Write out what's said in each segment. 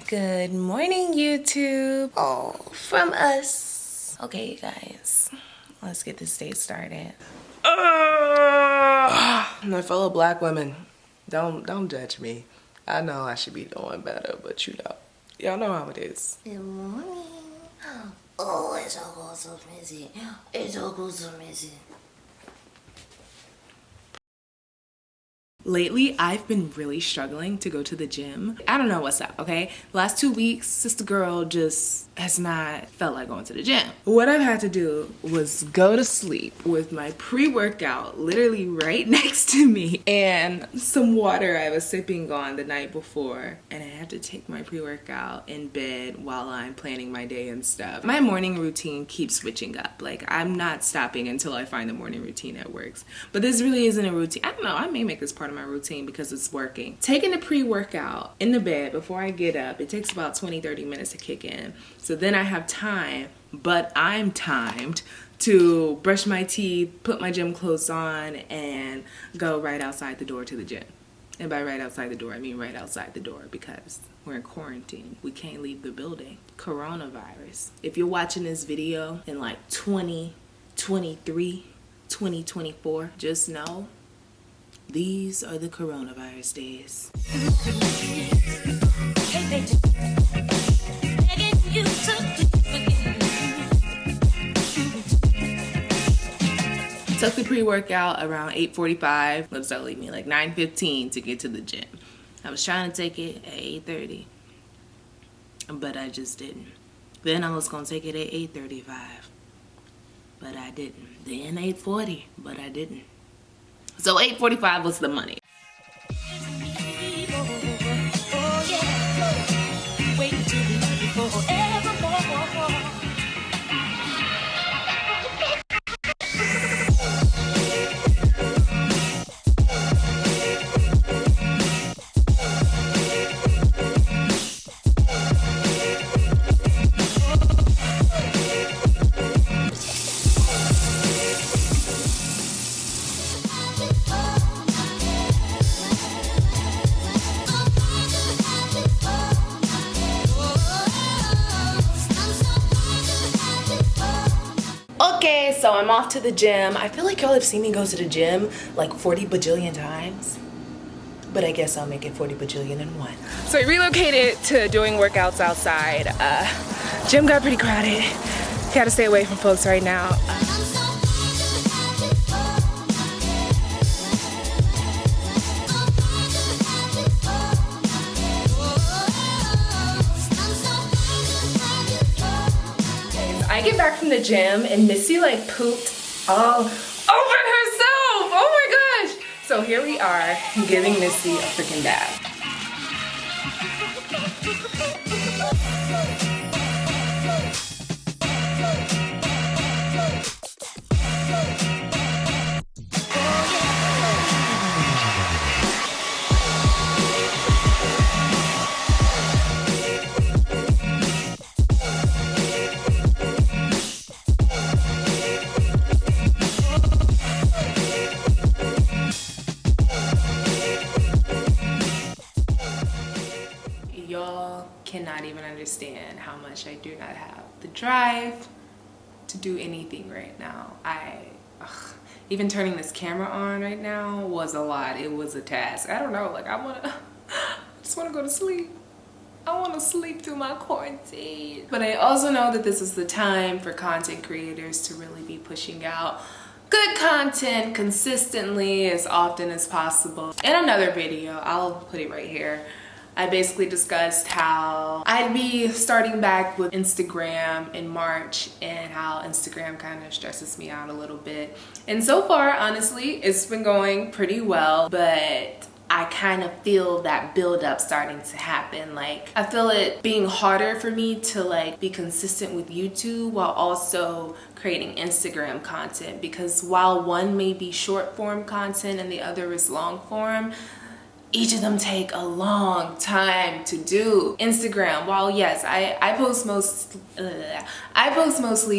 Good morning, YouTube. Oh, from us. Okay, you guys, let's get this day started. My fellow black women, don't judge me. I know I should be doing better, but y'all know how it is. Good morning. Oh, it's all so messy. It's all so messy. Lately, I've been really struggling to go to the gym. I don't know what's up, okay? Last 2 weeks, sister girl just has not felt like going to the gym. What I've had to do was go to sleep with my pre-workout literally right next to me and some water I was sipping on the night before. And I had to take my pre-workout in bed while I'm planning my day and stuff. My morning routine keeps switching up. Like, I'm not stopping until I find the morning routine that works. But this really isn't a routine. I don't know, I may make this part of my routine because it's working. Taking the pre-workout in the bed before I get up, it takes about 20-30 minutes to kick in. So then I have time, but I'm timed to brush my teeth, put my gym clothes on, and go right outside the door to the gym. And by right outside the door, I mean right outside the door because we're in quarantine. We can't leave the building. Coronavirus. If you're watching this video in like 2023, 2024, just know these are the coronavirus days. Took the pre-workout around 8:45. Let's that leave me like 9:15 to get to the gym. I was trying to take it at 8:30, but I just didn't. Then I was gonna take it at 8:35, but I didn't. Then 8:40, but I didn't. So 8:45 was the money. Okay, so I'm off to the gym. I feel like y'all have seen me go to the gym like 40 bajillion times, but I guess I'll make it 40 bajillion and one. So I relocated to doing workouts outside. Gym got pretty crowded. Gotta stay away from folks right now. I get back from the gym and Missy like pooped all over herself. Oh my gosh. So here we are giving Missy a freaking bath. Y'all cannot even understand how much I do not have the drive to do anything right now. Even turning this camera on right now was a lot. It was a task. I don't know, like I just wanna go to sleep. I wanna sleep through my quarantine. But I also know that this is the time for content creators to really be pushing out good content consistently as often as possible. In another video, I'll put it right here, I basically discussed how I'd be starting back with Instagram in March and how Instagram kind of stresses me out a little bit. And so far, honestly, it's been going pretty well, but I kind of feel that build-up starting to happen. Like, I feel it being harder for me to like be consistent with YouTube while also creating Instagram content, because while one may be short form content and the other is long form, each of them take a long time to do. Instagram, while yes, I post mostly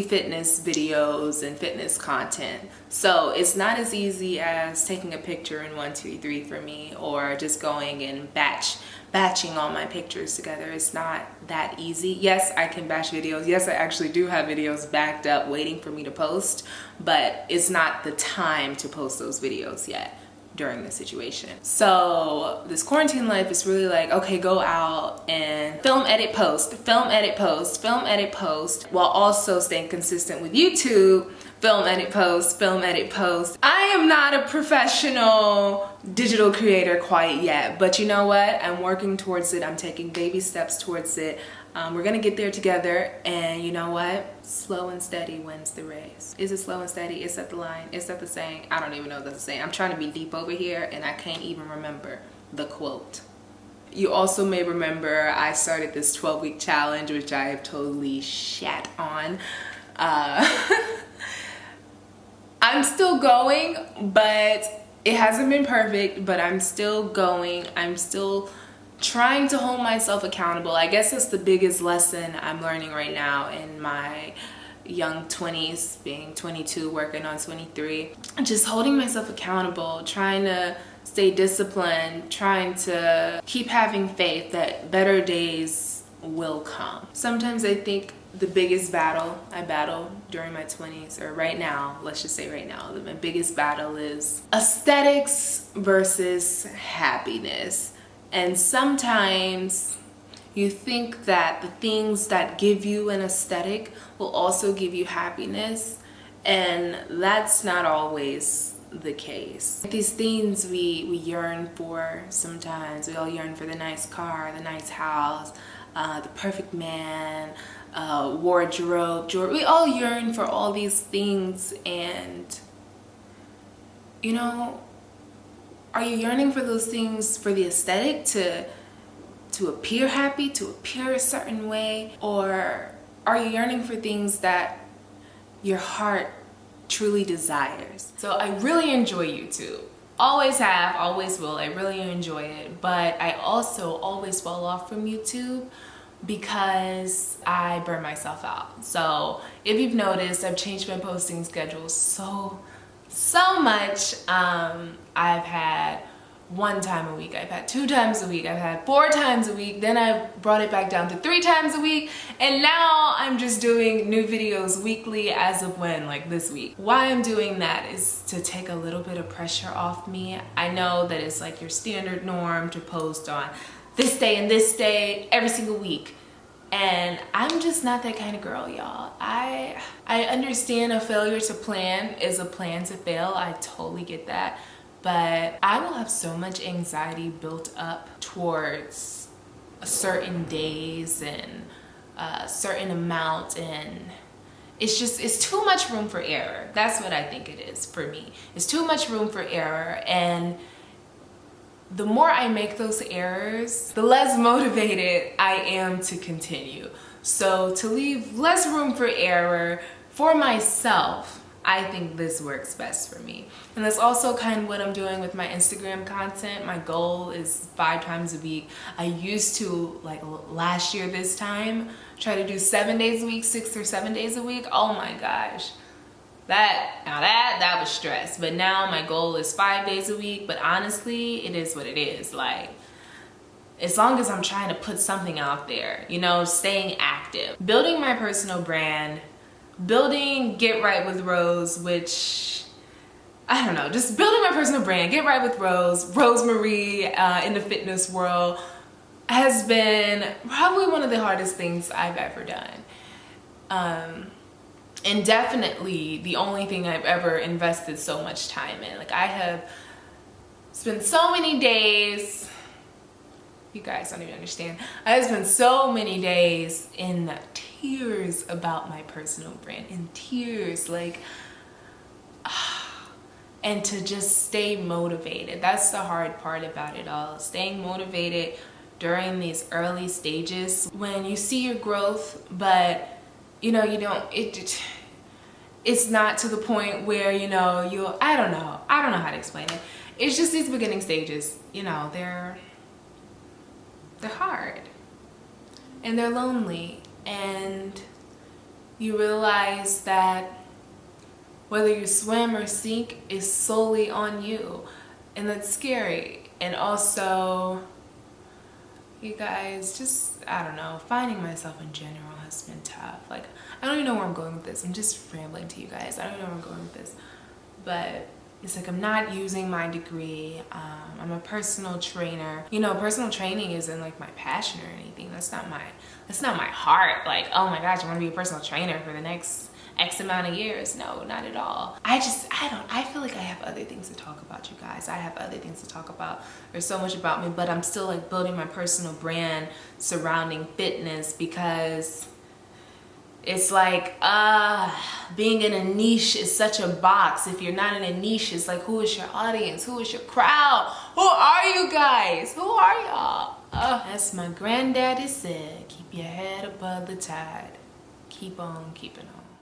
fitness videos and fitness content. So it's not as easy as taking a picture in 1, 2, 3 for me, or just going and batching all my pictures together. It's not that easy. Yes, I can batch videos. Yes, I actually do have videos backed up waiting for me to post, but it's not the time to post those videos yet during the situation. So this quarantine life is really like, okay, go out and film, edit, post, film, edit, post, film, edit, post, while also staying consistent with YouTube. Film, edit, post, film, edit, post. I am not a professional digital creator quite yet, but you know what? I'm working towards it. I'm taking baby steps towards it. We're gonna get there together, and you know what? Slow and steady wins the race. Is it slow and steady? Is that the line? Is that the saying? I don't even know if that's the saying. I'm trying to be deep over here, and I can't even remember the quote. You also may remember I started this 12-week challenge, which I have totally shat on. I'm still going, but it hasn't been perfect, but I'm still going. I'm still trying to hold myself accountable. I guess that's the biggest lesson I'm learning right now in my young 20s, being 22, working on 23. Just holding myself accountable, trying to stay disciplined, trying to keep having faith that better days will come. Sometimes I think the biggest battle I battle during my 20s, or right now, let's just say right now, my biggest battle is aesthetics versus happiness. And sometimes you think that the things that give you an aesthetic will also give you happiness, and that's not always the case. These things we yearn for sometimes. We all yearn for the nice car, the nice house, the perfect man, wardrobe, jewelry. We all yearn for all these things, and you know, are you yearning for those things for the aesthetic, to appear happy, to appear a certain way, or are you yearning for things that your heart truly desires? So I really enjoy YouTube. Always have, always will. I really enjoy it, but I also always fall off from YouTube because I burn myself out. So if you've noticed, I've changed my posting schedule so much. I've had 1 time a week, I've had 2 times a week, I've had 4 times a week, then I brought it back down to 3 times a week, and now I'm just doing new videos weekly as of when, like this week. Why I'm doing that is to take a little bit of pressure off me. I know that it's like your standard norm to post on this day and this day every single week, and I'm just not that kind of girl, y'all. I understand a failure to plan is a plan to fail. I totally get that. But I will have so much anxiety built up towards certain days and a certain amount, and it's too much room for error. That's what I think it is for me. It's too much room for error, and the more I make those errors, the less motivated I am to continue. So to leave less room for error for myself, I think this works best for me. And that's also kind of what I'm doing with my Instagram content. My goal is 5 times a week. I used to, like last year this time, try to do 7 days a week, 6 or 7 days a week. Oh my gosh. That was stress. But now my goal is 5 days a week. But honestly, it is what it is. Like, as long as I'm trying to put something out there, you know, staying active, building my personal brand, building Get Right with Rose, which, I don't know, just building my personal brand, Get Right with Rose, Rosemarie in the fitness world, has been probably one of the hardest things I've ever done. And definitely the only thing I've ever invested so much time in. Like, I have spent so many days, you guys don't even understand, I have spent so many days in tears about my personal brand, in tears, like, and to just stay motivated. That's the hard part about it all, staying motivated during these early stages when you see your growth, but you know, it's not to the point where, you know, I don't know how to explain it. it's just these beginning stages, you know, they're hard and they're lonely, and you realize that whether you swim or sink is solely on you, and that's scary. And also, you guys, just, I don't know, finding myself in general has been tough. Like, I don't even know where I'm going with this. I'm just rambling to you guys. I don't even know where I'm going with this. But it's like I'm not using my degree. I'm a personal trainer. You know, personal training isn't like my passion or anything. That's not my heart. Like, oh my gosh, I want to be a personal trainer for the next X amount of years. No, not at all. I feel like I have other things to talk about, you guys. I have other things to talk about. There's so much about me, but I'm still like building my personal brand surrounding fitness, because it's like, being in a niche is such a box. If you're not in a niche, it's like, who is your audience? Who is your crowd? Who are you guys? Who are y'all? As my granddaddy said, keep your head above the tide. Keep on keeping on.